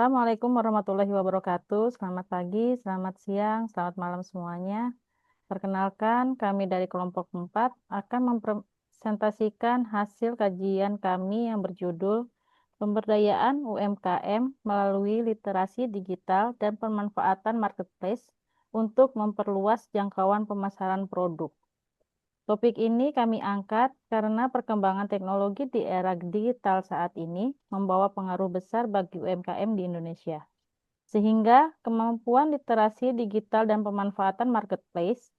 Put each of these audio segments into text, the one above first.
Assalamualaikum warahmatullahi wabarakatuh. Selamat pagi, selamat siang, selamat malam semuanya. Perkenalkan, kami dari kelompok 4 akan mempresentasikan hasil kajian kami yang berjudul Pemberdayaan UMKM melalui literasi digital dan pemanfaatan marketplace untuk memperluas jangkauan pemasaran produk. Topik ini kami angkat karena perkembangan teknologi di era digital saat ini membawa pengaruh besar bagi UMKM di Indonesia. Sehingga kemampuan literasi digital dan pemanfaatan marketplace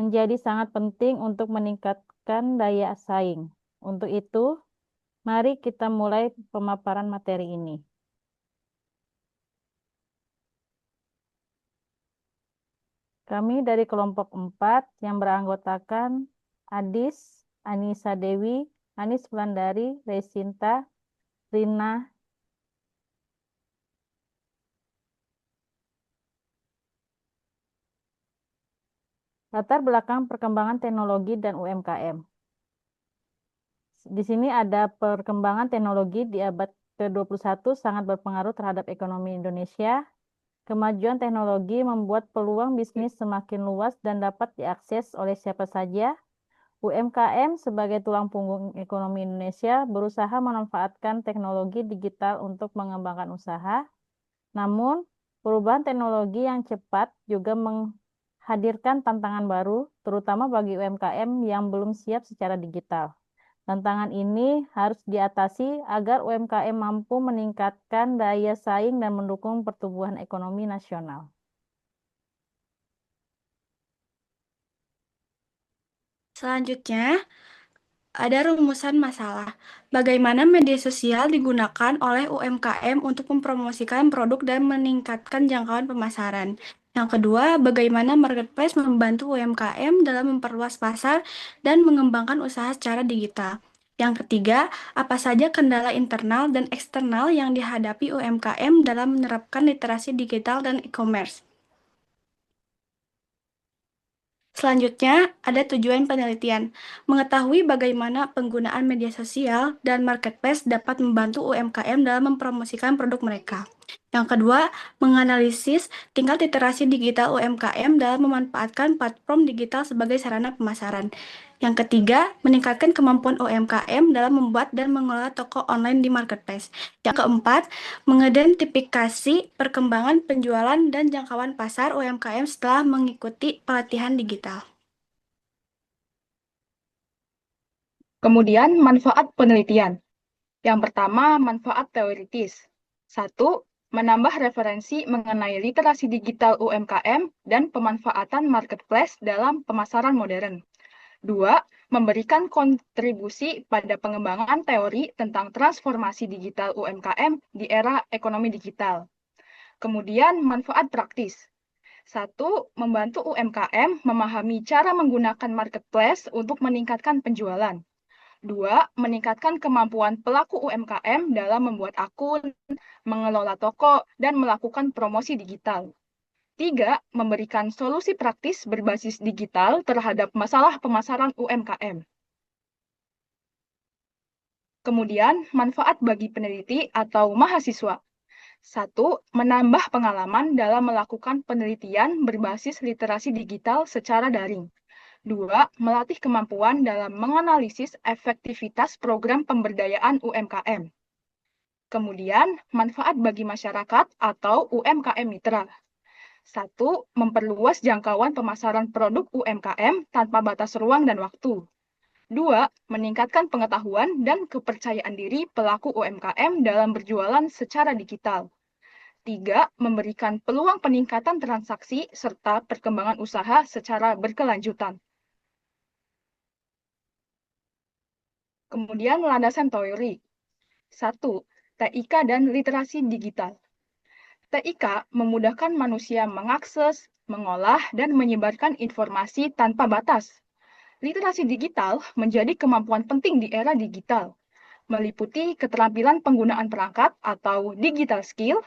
menjadi sangat penting untuk meningkatkan daya saing. Untuk itu, mari kita mulai pemaparan materi ini. Kami dari kelompok 4 yang beranggotakan Adis, Anissa Dewi, Anis Wulandari, Resinta, Rina, latar belakang perkembangan teknologi dan UMKM. Di sini ada perkembangan teknologi di abad ke-21 sangat berpengaruh terhadap ekonomi Indonesia. Kemajuan teknologi membuat peluang bisnis semakin luas dan dapat diakses oleh siapa saja. UMKM sebagai tulang punggung ekonomi Indonesia berusaha memanfaatkan teknologi digital untuk mengembangkan usaha. Namun, perubahan teknologi yang cepat juga menghadirkan tantangan baru, terutama bagi UMKM yang belum siap secara digital. Tantangan ini harus diatasi agar UMKM mampu meningkatkan daya saing dan mendukung pertumbuhan ekonomi nasional. Selanjutnya, ada rumusan masalah. Bagaimana media sosial digunakan oleh UMKM untuk mempromosikan produk dan meningkatkan jangkauan pemasaran. Yang kedua, bagaimana marketplace membantu UMKM dalam memperluas pasar dan mengembangkan usaha secara digital. Yang ketiga, apa saja kendala internal dan eksternal yang dihadapi UMKM dalam menerapkan literasi digital dan e-commerce. Selanjutnya, ada tujuan penelitian. Mengetahui bagaimana penggunaan media sosial dan marketplace dapat membantu UMKM dalam mempromosikan produk mereka. Yang kedua, menganalisis tingkat literasi digital UMKM dalam memanfaatkan platform digital sebagai sarana pemasaran. Yang ketiga, meningkatkan kemampuan UMKM dalam membuat dan mengelola toko online di marketplace. Yang keempat, mengidentifikasi perkembangan penjualan dan jangkauan pasar UMKM setelah mengikuti pelatihan digital. Kemudian manfaat penelitian. Yang pertama, manfaat teoritis. 1. Menambah referensi mengenai literasi digital UMKM dan pemanfaatan marketplace dalam pemasaran modern. 2. Memberikan kontribusi pada pengembangan teori tentang transformasi digital UMKM di era ekonomi digital. Kemudian manfaat praktis. 1. Membantu UMKM memahami cara menggunakan marketplace untuk meningkatkan penjualan. 2. Meningkatkan kemampuan pelaku UMKM dalam membuat akun, mengelola toko, dan melakukan promosi digital. 3. Memberikan solusi praktis berbasis digital terhadap masalah pemasaran UMKM. Kemudian, manfaat bagi peneliti atau mahasiswa. 1. Menambah pengalaman dalam melakukan penelitian berbasis literasi digital secara daring. 2. Melatih kemampuan dalam menganalisis efektivitas program pemberdayaan UMKM. Kemudian, manfaat bagi masyarakat atau UMKM mitra. 1. Memperluas jangkauan pemasaran produk UMKM tanpa batas ruang dan waktu. 2. Meningkatkan pengetahuan dan kepercayaan diri pelaku UMKM dalam berjualan secara digital. 3. Memberikan peluang peningkatan transaksi serta perkembangan usaha secara berkelanjutan. Kemudian landasan teori. 1. TIK dan literasi digital. TIK memudahkan manusia mengakses, mengolah, dan menyebarkan informasi tanpa batas. Literasi digital menjadi kemampuan penting di era digital, meliputi keterampilan penggunaan perangkat atau digital skill,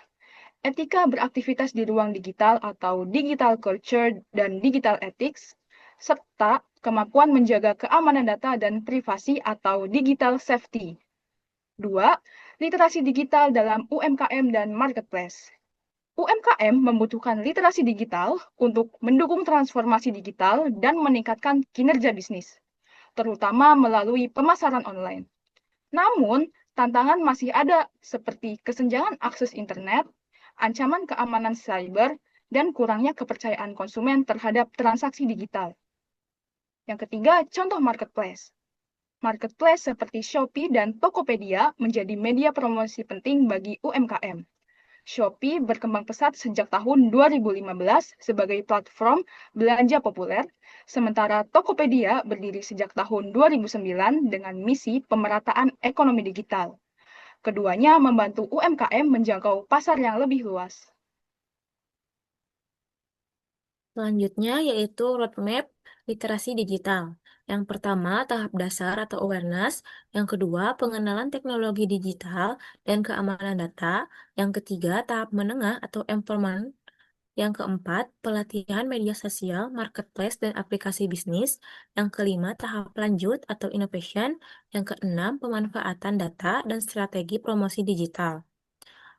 etika beraktivitas di ruang digital atau digital culture dan digital ethics, serta kemampuan menjaga keamanan data dan privasi atau digital safety. 2. Literasi digital dalam UMKM dan marketplace. UMKM membutuhkan literasi digital untuk mendukung transformasi digital dan meningkatkan kinerja bisnis, terutama melalui pemasaran online. Namun, tantangan masih ada seperti kesenjangan akses internet, ancaman keamanan cyber, dan kurangnya kepercayaan konsumen terhadap transaksi digital. Yang ketiga, contoh marketplace. Marketplace seperti Shopee dan Tokopedia menjadi media promosi penting bagi UMKM. Shopee berkembang pesat sejak tahun 2015 sebagai platform belanja populer, sementara Tokopedia berdiri sejak tahun 2009 dengan misi pemerataan ekonomi digital. Keduanya membantu UMKM menjangkau pasar yang lebih luas. Selanjutnya yaitu roadmap literasi digital. Yang pertama, tahap dasar atau awareness. Yang kedua, pengenalan teknologi digital dan keamanan data. Yang ketiga, tahap menengah atau empowerment. Yang keempat, pelatihan media sosial, marketplace, dan aplikasi bisnis. Yang kelima, tahap lanjut atau innovation. Yang keenam, pemanfaatan data dan strategi promosi digital.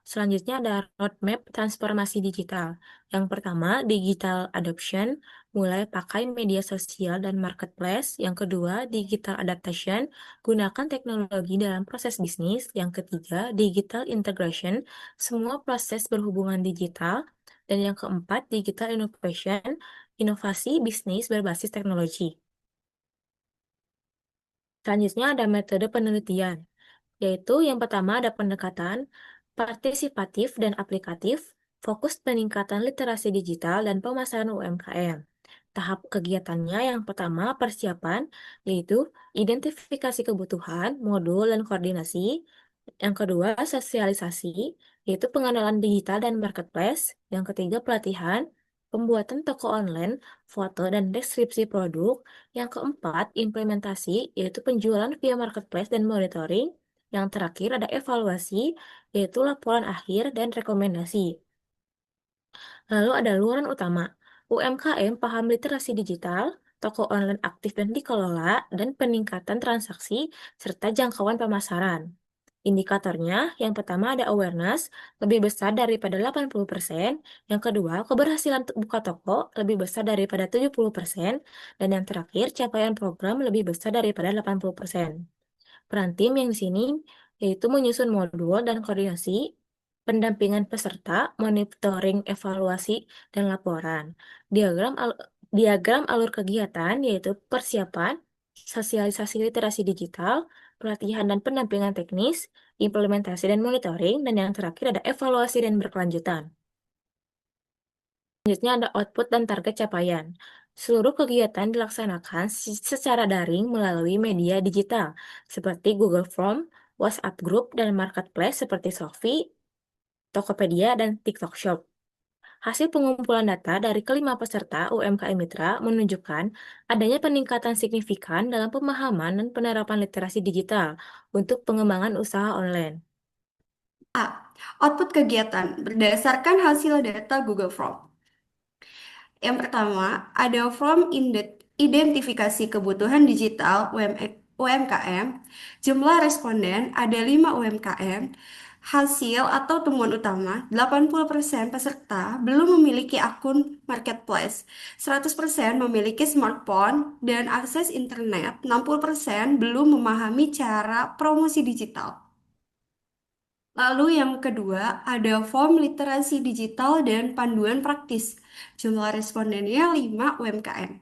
Selanjutnya ada roadmap transformasi digital. Yang pertama, digital adoption, mulai pakai media sosial dan marketplace. Yang kedua, digital adaptation, gunakan teknologi dalam proses bisnis. Yang ketiga, digital integration, semua proses berhubungan digital. Dan yang keempat, digital innovation, inovasi bisnis berbasis teknologi. Selanjutnya ada metode penelitian, yaitu yang pertama ada pendekatan partisipatif dan aplikatif, fokus peningkatan literasi digital dan pemasaran UMKM. Tahap kegiatannya yang pertama persiapan, yaitu identifikasi kebutuhan, modul, dan koordinasi. Yang kedua sosialisasi, yaitu pengenalan digital dan marketplace. Yang ketiga pelatihan, pembuatan toko online, foto, dan deskripsi produk. Yang keempat implementasi, yaitu penjualan via marketplace dan monitoring. Yang terakhir ada evaluasi, yaitu laporan akhir dan rekomendasi. Lalu ada luaran utama. UMKM paham literasi digital, toko online aktif dan dikelola, dan peningkatan transaksi, serta jangkauan pemasaran. Indikatornya, yang pertama ada awareness, lebih besar daripada 80%. Yang kedua, keberhasilan buka toko lebih besar daripada 70%. Dan yang terakhir, capaian program lebih besar daripada 80%. Peran tim yang di sini yaitu menyusun modul dan koordinasi, pendampingan peserta, monitoring, evaluasi, dan laporan. Diagram alur kegiatan yaitu persiapan, sosialisasi literasi digital, pelatihan dan pendampingan teknis, implementasi dan monitoring, dan yang terakhir ada evaluasi dan berkelanjutan. Selanjutnya ada output dan target capaian. Seluruh kegiatan dilaksanakan secara daring melalui media digital seperti Google Form, WhatsApp Group, dan marketplace seperti Shopee, Tokopedia, dan TikTok Shop. Hasil pengumpulan data dari kelima peserta UMKM Mitra menunjukkan adanya peningkatan signifikan dalam pemahaman dan penerapan literasi digital untuk pengembangan usaha online. A. Output kegiatan berdasarkan hasil data Google Form. Yang pertama, ada form identifikasi kebutuhan digital UMKM. Jumlah responden ada 5 UMKM. Hasil atau temuan utama, 80% peserta belum memiliki akun marketplace, 100% memiliki smartphone dan akses internet, 60% belum memahami cara promosi digital. Lalu yang kedua, ada form literasi digital dan panduan praktis. Jumlah respondennya 5 UMKM.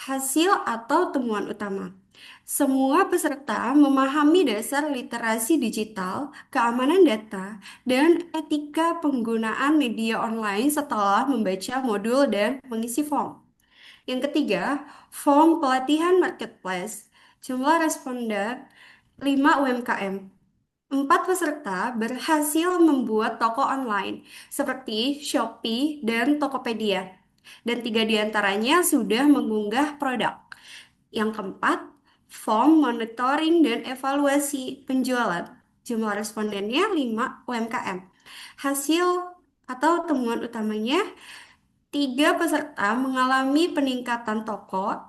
Hasil atau temuan utama. Semua peserta memahami dasar literasi digital, keamanan data, dan etika penggunaan media online setelah membaca modul dan mengisi form. Yang ketiga, form pelatihan marketplace. Jumlah responden 5 UMKM. 4 peserta berhasil membuat toko online seperti Shopee dan Tokopedia. Dan 3 diantaranya sudah mengunggah produk. Yang keempat, form monitoring dan evaluasi penjualan. Jumlah respondennya 5 UMKM. Hasil atau temuan utamanya, 3 peserta mengalami peningkatan toko.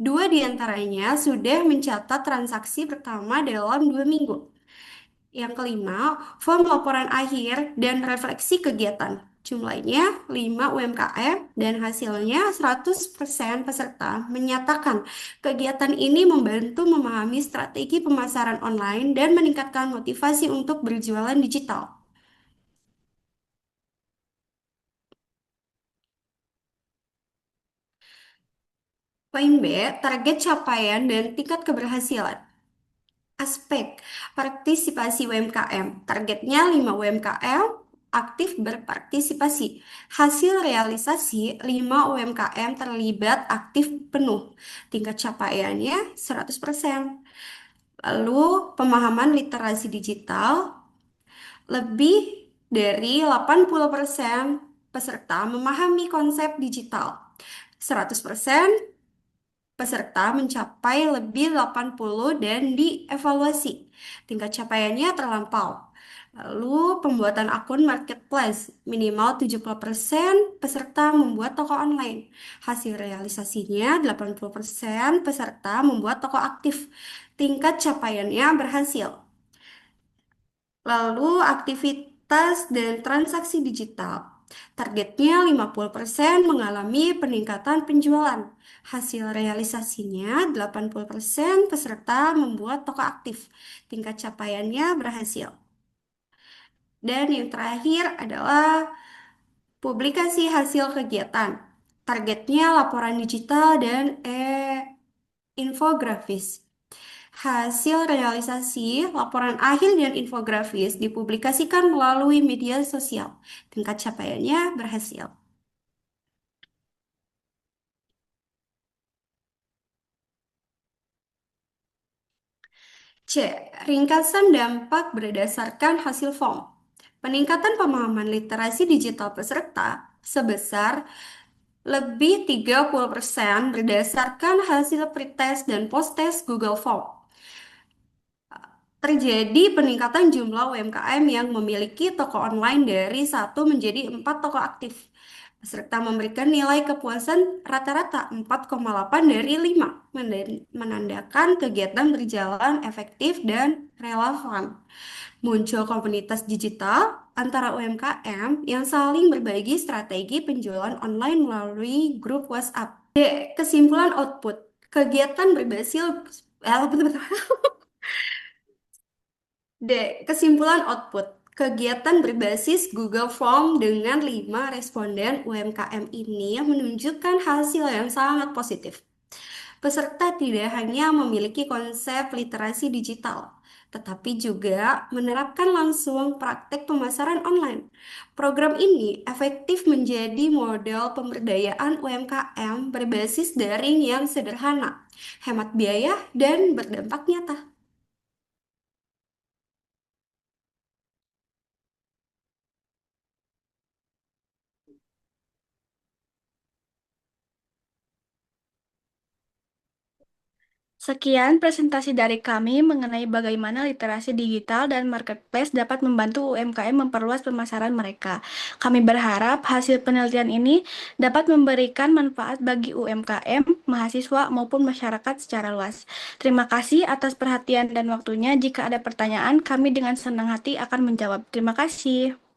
2 diantaranya sudah mencatat transaksi pertama dalam 2 minggu. Yang kelima, form laporan akhir dan refleksi kegiatan. Jumlahnya 5 UMKM dan hasilnya 100% peserta menyatakan kegiatan ini membantu memahami strategi pemasaran online dan meningkatkan motivasi untuk berjualan digital. Poin B, target capaian dan tingkat keberhasilan. Aspek partisipasi UMKM. Targetnya 5 UMKM aktif berpartisipasi. Hasil realisasi 5 UMKM terlibat aktif penuh. Tingkat capaiannya 100%. Lalu pemahaman literasi digital, lebih dari 80% peserta memahami konsep digital. 100% peserta mencapai lebih 80 dan dievaluasi. Tingkat capaiannya terlampau. Lalu pembuatan akun marketplace, minimal 70% peserta membuat toko online. Hasil realisasinya 80% peserta membuat toko aktif. Tingkat capaiannya berhasil. Lalu aktivitas dan transaksi digital. Targetnya 50% mengalami peningkatan penjualan. Hasil realisasinya 80% peserta membuat toko aktif. Tingkat capaiannya berhasil. Dan yang terakhir adalah publikasi hasil kegiatan. Targetnya laporan digital dan infografis. Hasil realisasi, laporan akhir dan infografis dipublikasikan melalui media sosial. Tingkat capaiannya berhasil. C. Ringkasan dampak berdasarkan hasil form. Peningkatan pemahaman literasi digital peserta sebesar lebih 30% berdasarkan hasil pretest dan post-test Google Form. Terjadi peningkatan jumlah UMKM yang memiliki toko online dari 1 menjadi 4 toko aktif. Peserta memberikan nilai kepuasan rata-rata 4,8 dari 5, menandakan kegiatan berjalan efektif dan relevan. Muncul komunitas digital antara UMKM yang saling berbagi strategi penjualan online melalui grup WhatsApp. D. Kesimpulan output. Kegiatan berbasis D. Kesimpulan output. Kegiatan berbasis Google Form dengan 5 responden UMKM ini menunjukkan hasil yang sangat positif. Peserta tidak hanya memiliki konsep literasi digital, tetapi juga menerapkan langsung praktek pemasaran online. Program ini efektif menjadi model pemberdayaan UMKM berbasis daring yang sederhana, hemat biaya, dan berdampak nyata. Sekian presentasi dari kami mengenai bagaimana literasi digital dan marketplace dapat membantu UMKM memperluas pemasaran mereka. Kami berharap hasil penelitian ini dapat memberikan manfaat bagi UMKM, mahasiswa, maupun masyarakat secara luas. Terima kasih atas perhatian dan waktunya. Jika ada pertanyaan, kami dengan senang hati akan menjawab. Terima kasih.